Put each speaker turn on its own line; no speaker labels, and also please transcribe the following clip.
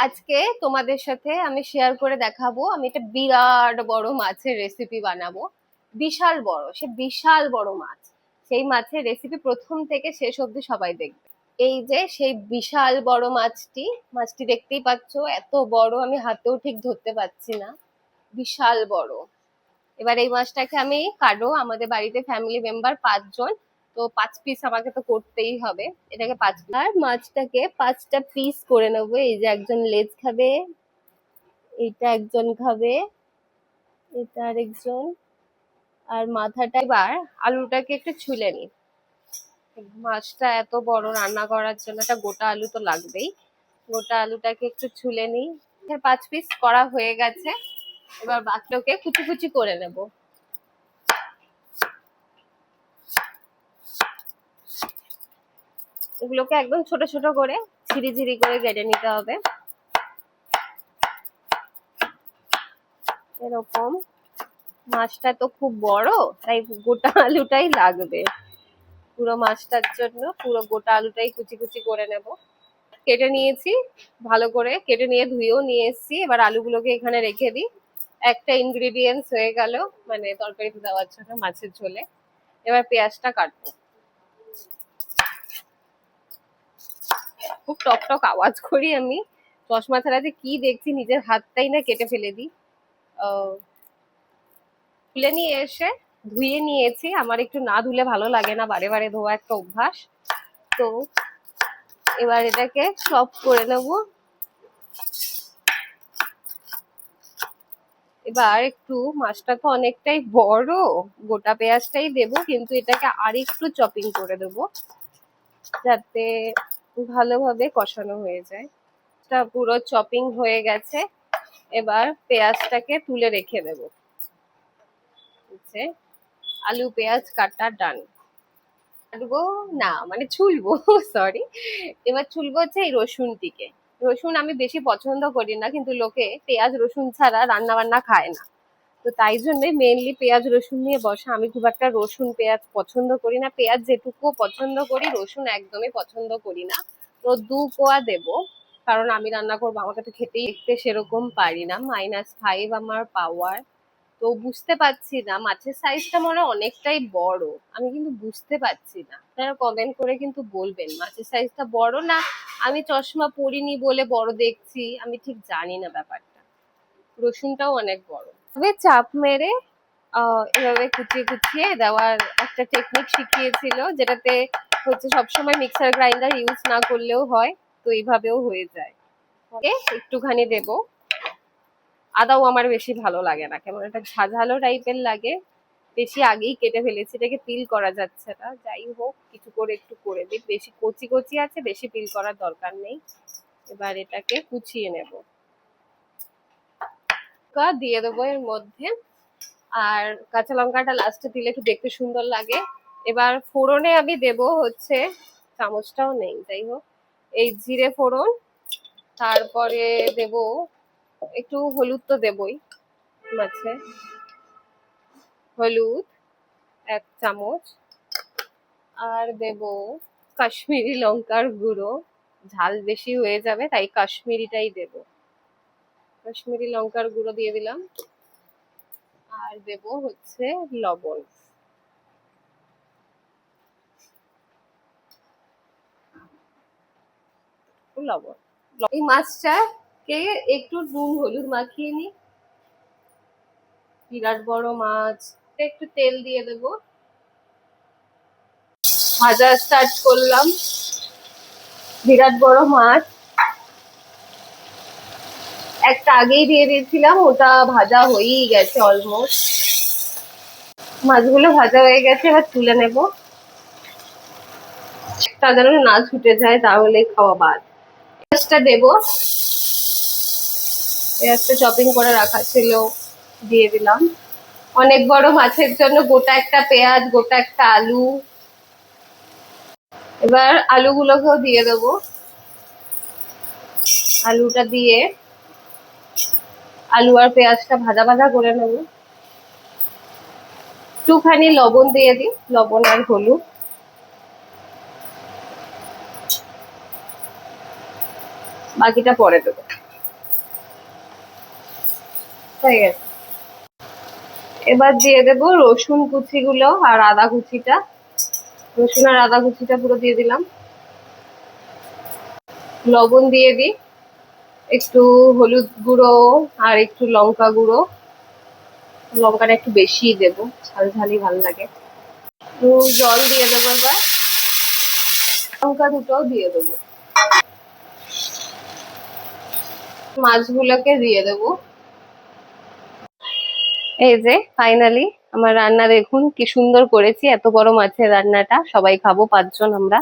আজকে তোমাদের সাথে আমি শেয়ার করে দেখাবো, আমি একটা বিরাট বড় মাছের রেসিপি বানাবো। বিশাল বড়, সে বিশাল বড় মাছ। সেই মাছের রেসিপি প্রথম থেকে শেষ অবধি সবাই দেখবে। এই যে সেই বিশাল বড় মাছটি, মাছটি দেখতেই পাচ্ছো, এত বড় আমি হাতেও ঠিক ধরতে পারছি না, বিশাল বড়। এবার এই মাছটাকে আমি কাটবো, আমাদের বাড়িতে ফ্যামিলি মেম্বার 5 জন, তো 5 পিস আমাকে তো করতেই হবে। এটাকে 5 পিস, আর মাছটাকে 5টা পিস করে নেবো। এই যে একজন লেজ খাবে, এইটা একজন খাবে, এটা আরেকজন, আর মাথাটা। এবার আলুটাকে একটু ছুলে নি। মাছটা এত বড় রান্না করার জন্য একটা গোটা আলু তো লাগবেই। গোটা আলুটাকে একটু ছুলে নি। 5 পিস করা হয়ে গেছে। এবার বাকিটাকে কুচি কুচি করে নেব। এগুলোকে একদম ছোট ছোট করে ঝিরি করে কেটে নিতে হবে, এরকম। মাছটা তো খুব বড়, তাই গোটা আলুটাই লাগবে। পুরো মাছটার জন্য পুরো গোটা আলুটাই কুচি কুচি করে নেব। কেটে নিয়েছি, ভালো করে কেটে নিয়ে ধুয়েও নিয়ে এসেছি। এবার আলুগুলোকে এখানে রেখে দিই। একটা ইনগ্রিডিয়েন্টস হয়ে গেল, মানে তরকারিতে দেওয়ার জন্য, মাছের ঝোলে। এবার পেঁয়াজটা কাটবো। খুব টক টক আওয়াজ করি আমি, চশমা ছাড়াতে কি দেখছি, নিজের হাতটাই না কেটে ফেলে দিই। তুলে নিয়ে এসে ধুয়ে নিয়েছি। আমার একটু না ধুলে ভালো লাগে না, বারে বারে ধোয়া একটা অভ্যাস। তো এবার এটাকে চপ করে নেব। এবার একটু, মাছটা তো অনেকটাই বড়, গোটা পেঁয়াজটাই দেবো, কিন্তু এটাকে আর একটু চপিং করে দেবো যাতে ভালোভাবে কষানো হয়ে যায়। এটা পুরো চপিং হয়ে গেছে। এবার পেঁয়াজটাকে তুলে রেখে দেবো। আলু পেঁয়াজ কাটা ডান। কাটবো না, মানে ছুলবো সরি। এবার ছুলবো হচ্ছে এই রসুনটিকে। রসুন আমি বেশি পছন্দ করি না, কিন্তু লোকে পেঁয়াজ রসুন ছাড়া রান্না বান্না খায় না। তো তাই জন্য মেনলি পেঁয়াজ রসুন নিয়ে বসা। আমি খুব একটা রসুন পেঁয়াজ পছন্দ করি না। পেঁয়াজ যেটুকু পছন্দ করি, রসুন একদমই পছন্দ করি না। তো 2 কোয়া দেবো, কারণ আমি রান্না করবো, আমাকে তো খেতেই, দেখতে সেরকম পারি না। -5 আমার পাওয়ার। তো বুঝতে পারছি না, মাছের সাইজটা মনে হয় অনেকটাই বড়, আমি কিন্তু বুঝতে পারছি না। আপনারা কমেন্ট করে কিন্তু বলবেন মাছের সাইজটা বড় না আমি চশমা পরিনি বলে বড় দেখছি, আমি ঠিক জানি না ব্যাপারটা। রসুনটাও অনেক বড়। তবে চাপ মেরে এভাবে কুচিয়ে কুচিয়ে দেওয়ার একটা টেকনিক শিখিয়েছিল, যেটাতে হচ্ছে সবসময় মিক্সার গ্রাইন্ডার ইউজ না করলেও হয়, তো এইভাবেও হয়ে যায়। একটুখানি দেবো। আদাও আমার বেশি ভালো লাগে না, কেমন একটা ঝাঝালো টাইপের লাগে। বেশি আগেই কেটে ফেলেছি, এটাকে পিল করা যাচ্ছে না। যাই হোক, কিছু করে একটু করে দিই। বেশি কচি কচি আছে, বেশি পিল করার দরকার নেই। এবার এটাকে কুচিয়ে নেব, দিয়ে দেবো এর মধ্যে। আর কাঁচা লঙ্কাটা লাস্টে দিলে একটু দেখতে সুন্দর লাগে। এবার ফোড়নে আমি দেব হচ্ছে, চামচটাও নেই, যাই হোক, এই জিরে ফোড়ন। তারপরে দেব একটু হলুদ, তো দেবই মাছে, হলুদ 1 চামচ। আর দেব কাশ্মীরি লঙ্কার গুঁড়ো, ঝাল বেশি হয়ে যাবে তাই কাশ্মীরিটাই দেব। কাশ্মীরি লঙ্কার গুঁড়ো দিয়ে দিলাম। আর দেব হচ্ছে লবণ। লবণ, এই মাছটাকে একটু নুন হলুদ মাখিয়ে নি। বিরাট বড় মাছ, একটু তেল দিয়ে দেব। ভাজা স্টার্ট করলাম। বিরাট বড় মাছ একটা আগেই দিয়ে দিয়েছিলাম, ওটা ভাজা হয়েই গেছে অলমোস্ট। মাছগুলো ভাজা হয়ে গেছে, এবার তুলে নেব। একটা যেন না ছুটে যায়, তাহলে খাওয়া বাদ। পেঁয়াজটা দেবো, পেঁয়াজটা চপিং করে রাখা ছিল, দিয়ে দিলাম। অনেক বড় মাছের জন্য গোটা একটা পেঁয়াজ, গোটা একটা আলু। এবার আলুগুলোকেও দিয়ে দেবো। আলুটা দিয়ে আলু আর পেঁয়াজটা ভাজা ভাজা করে নেব। একটুখানি লবণ দিয়ে দিই, লবণ আর হলুদ। বাকিটা পরে দেবো। হয়ে গেছে। এবার দিয়ে দেবো রসুন কুচিগুলো আর আদা কুচিটা। রসুন আর আদা কুচিটা পুরো দিয়ে দিলাম। লবণ দিয়ে দিই, একটু হলুদ গুঁড়ো আর একটু লঙ্কা গুঁড়ো। লঙ্কাটা একটু বেশি দেবো, ঝাল ঝালই ভালো লাগে। একটু জল দিয়ে দেবো এবার। লঙ্কা দুটোও দিয়ে দেবো। মাছগুলোকে দিয়ে দেবো। এই যে ফাইনালি আমার রান্না দেখুন কি সুন্দর করেছি, এত বড় মাছের রান্নাটা, সবাই খাবো 5 জন আমরা।